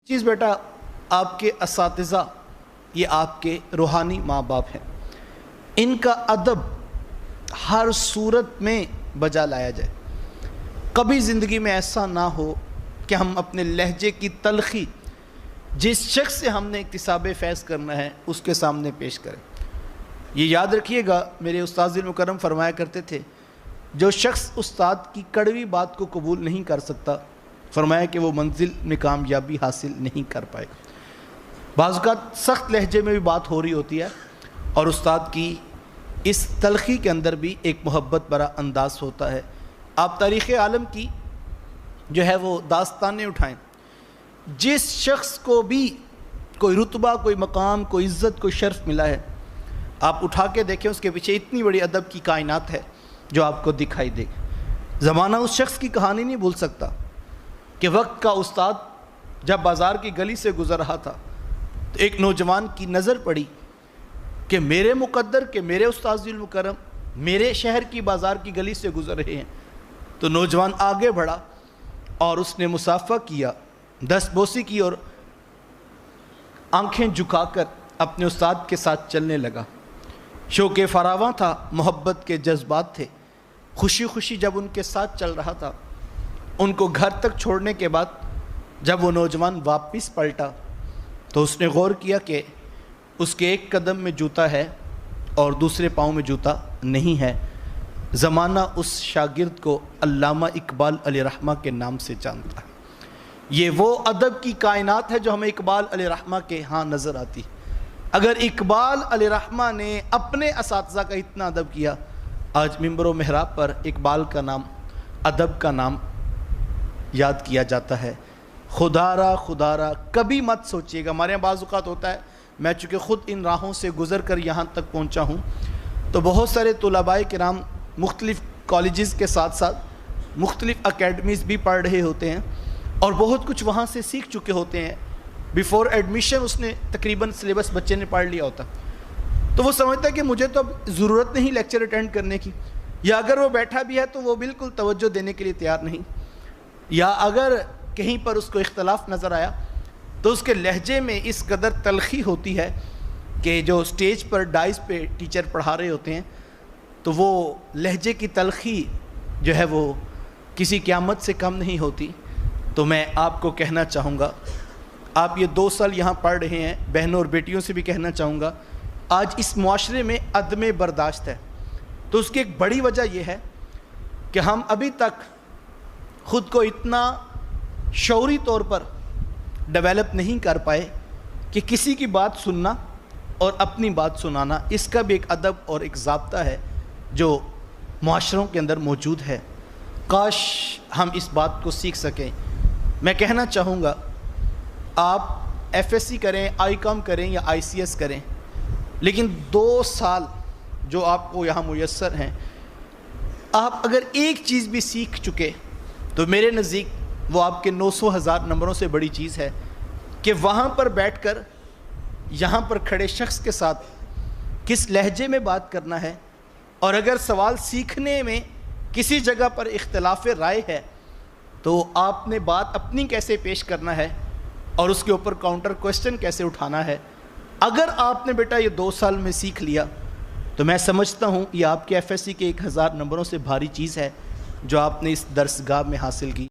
چیز بیٹا، آپ کے اساتذہ یہ آپ کے روحانی ماں باپ ہیں، ان کا ادب ہر صورت میں بجا لایا جائے۔ کبھی زندگی میں ایسا نہ ہو کہ ہم اپنے لہجے کی تلخی جس شخص سے ہم نے اکتساب فیض کرنا ہے اس کے سامنے پیش کریں۔ یہ یاد رکھیے گا، میرے استاد مکرم فرمایا کرتے تھے، جو شخص استاد کی کڑوی بات کو قبول نہیں کر سکتا، فرمایا کہ وہ منزل میں کامیابی حاصل نہیں کر پائے گا۔ بعض اوقات سخت لہجے میں بھی بات ہو رہی ہوتی ہے اور استاد کی اس تلخی کے اندر بھی ایک محبت بھرا انداز ہوتا ہے۔ آپ تاریخ عالم کی جو ہے وہ داستانیں اٹھائیں، جس شخص کو بھی کوئی رتبہ، کوئی مقام، کوئی عزت، کوئی شرف ملا ہے، آپ اٹھا کے دیکھیں، اس کے پیچھے اتنی بڑی ادب کی کائنات ہے جو آپ کو دکھائی دے گی۔ زمانہ اس شخص کی کہانی نہیں بھول سکتا کہ وقت کا استاد جب بازار کی گلی سے گزر رہا تھا تو ایک نوجوان کی نظر پڑی کہ میرے مقدر، کہ میرے استاد المکرم میرے شہر کی بازار کی گلی سے گزر رہے ہیں۔ تو نوجوان آگے بڑھا اور اس نے مصافحہ کیا، دست بوسی کی اور آنکھیں جھکا کر اپنے استاد کے ساتھ چلنے لگا۔ شوق فراواں تھا، محبت کے جذبات تھے۔ خوشی خوشی جب ان کے ساتھ چل رہا تھا، ان کو گھر تک چھوڑنے کے بعد جب وہ نوجوان واپس پلٹا تو اس نے غور کیا کہ اس کے ایک قدم میں جوتا ہے اور دوسرے پاؤں میں جوتا نہیں ہے۔ زمانہ اس شاگرد کو علامہ اقبال علیہ رحمہ کے نام سے جانتا ہے۔ یہ وہ ادب کی کائنات ہے جو ہمیں اقبال علیہ رحمہ کے ہاں نظر آتی۔ اگر اقبال علیہ رحمہ نے اپنے اساتذہ کا اتنا ادب کیا، آج ممبر و محراب پر اقبال کا نام، ادب کا نام یاد کیا جاتا ہے۔ خدا را کبھی مت سوچیے گا، ہمارے یہاں بعض اوقات ہوتا ہے، میں چونکہ خود ان راہوں سے گزر کر یہاں تک پہنچا ہوں، تو بہت سارے طلباء کرام مختلف کالجز کے ساتھ ساتھ مختلف اکیڈمیز بھی پڑھ رہے ہوتے ہیں اور بہت کچھ وہاں سے سیکھ چکے ہوتے ہیں۔ بیفور ایڈمیشن اس نے تقریباً سلیبس بچے نے پڑھ لیا ہوتا، تو وہ سمجھتا ہے کہ مجھے تو اب ضرورت نہیں لیکچر اٹینڈ کرنے کی، یا اگر وہ بیٹھا بھی ہے تو وہ بالکل توجہ دینے کے لیے تیار نہیں، یا اگر کہیں پر اس کو اختلاف نظر آیا تو اس کے لہجے میں اس قدر تلخی ہوتی ہے کہ جو سٹیج پر ڈائز پہ ٹیچر پڑھا رہے ہوتے ہیں تو وہ لہجے کی تلخی جو ہے وہ کسی قیامت سے کم نہیں ہوتی۔ تو میں آپ کو کہنا چاہوں گا، آپ یہ 2 سال یہاں پڑھ رہے ہیں، بہنوں اور بیٹیوں سے بھی کہنا چاہوں گا، آج اس معاشرے میں عدم برداشت ہے، تو اس کی ایک بڑی وجہ یہ ہے کہ ہم ابھی تک خود کو اتنا شعوری طور پر ڈیولپ نہیں کر پائے کہ کسی کی بات سننا اور اپنی بات سنانا، اس کا بھی ایک ادب اور ایک ضابطہ ہے جو معاشروں کے اندر موجود ہے۔ کاش ہم اس بات کو سیکھ سکیں۔ میں کہنا چاہوں گا، آپ ایف ایس سی کریں، آئی کام کریں یا آئی سی ایس کریں، لیکن 2 سال جو آپ کو یہاں میسر ہیں، آپ اگر ایک چیز بھی سیکھ چکے تو میرے نزدیک وہ آپ کے 900,000 نمبروں سے بڑی چیز ہے کہ وہاں پر بیٹھ کر یہاں پر کھڑے شخص کے ساتھ کس لہجے میں بات کرنا ہے، اور اگر سوال سیکھنے میں کسی جگہ پر اختلاف رائے ہے تو آپ نے بات اپنی کیسے پیش کرنا ہے اور اس کے اوپر کاؤنٹر کوسچن کیسے اٹھانا ہے۔ اگر آپ نے بیٹا یہ 2 سال میں سیکھ لیا تو میں سمجھتا ہوں یہ آپ کے ایف ایس سی کے 1000 نمبروں سے بھاری چیز ہے جو آپ نے اس درسگاہ میں حاصل کی۔